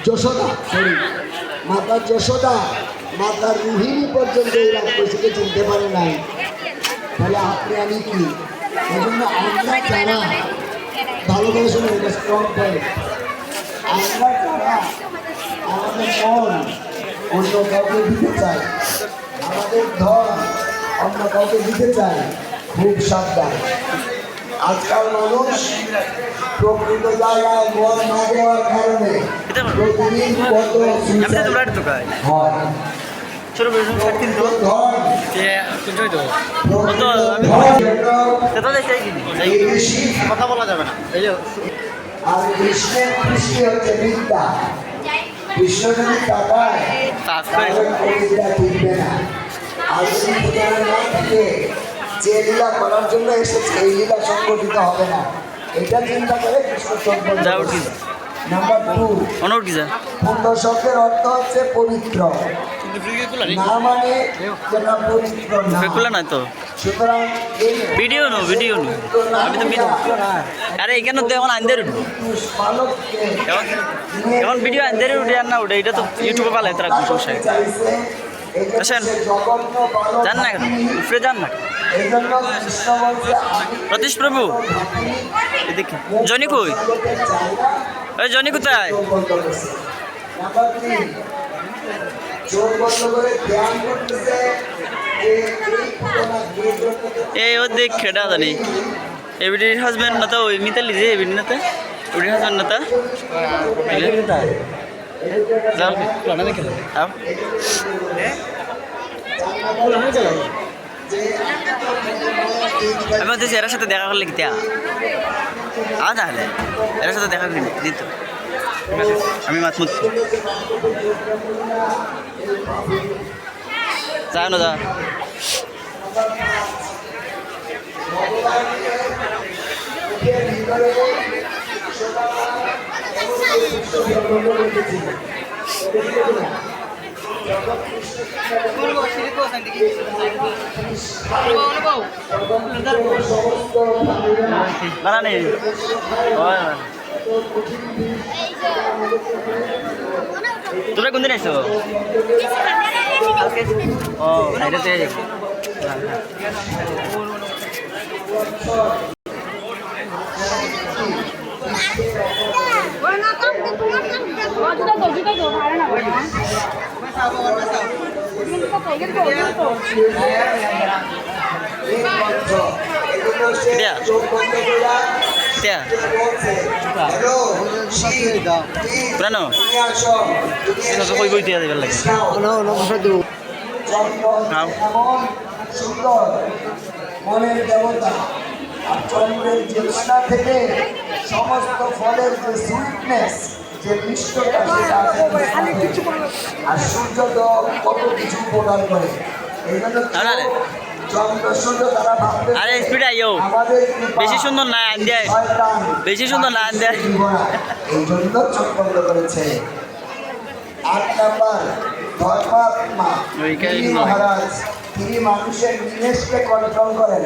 Yashoda sorry মাতা যশোদা মাতা রোহিণী পর্যন্ত এই রাক্ষসীকে চিনতে পারে নাই। তাহলে আপনি আমি কি? এই জন্য আমরা যারা ভালোভাবে শুনে এটা স্ট্রং পয়েন্ট, আমরা যারা আমাদের মন অন্য কাউকে দিতে চাই, আমাদের ধন অন্য কাউকে দিতে চাই, খুব সাবধান। আজকাল মানুষ প্রকৃত জায়গায় মন না দেওয়ার কারণে প্রতিদিন কত হয়। কথা বলা যাবে না। আর কৃষ্ণের কৃষ্টি হচ্ছে বিদ্যা। কৃষ্ণ যদি টাকায় টিকবে না। আর যদি না থাকে যে লীলা করার জন্য এসেছে এই লীলা সংগঠিত হবে না, এটা চিন্তা করে কৃষ্ণ নাম্বার 2 পূর্ণ শব্দের অর্থ হচ্ছে পবিত্র, না মানে যেটা পবিত্র না। সুতরাং ভিডিও নো আমি তো আরে এখানে তো এখন আনদের এখন ভিডিও আনদের উঠে আর না উঠে, এটা তো ইউটিউবে পালে তারা সমস্যা আসেন যান না কেন উপরে যান না। প্রতীশ প্রভু এদিকে জনি কই? ওই জনি কোথায়? এই ও দেখ খেটা জানি এবিডির হাজবেন্ড না তো ওই মিতালি যে এবিডি না তো এবিডির হাজবেন্ড না তো আমি বলতেছি এর সাথে দেখা করলে কি তাহলে এর সাথে দেখা করি দিত আমি মাতমুত যাও না যা না নেই তোমরা কোন দিন আইছো? ও এটাতে মনের দেবতা আর চন্দ্রের জ্যোৎস্না থেকে সমস্ত ফলের যে সুইটনেস, যে মিষ্টতা সেটা আর সূর্য তো কত কিছু প্রদান করে। এই জন্য চন্দ্র সূর্য তারা ভাবতে বেশি সুন্দর না আন্দায় বেশি সুন্দর না আন্দায় এই জন্য চোখ বন্ধ করেছে। 8 নাম্বার ধর্মাত্মা মহারাজ, তিনি মানুষের নিমেষকে কন্ট্রোল করেন।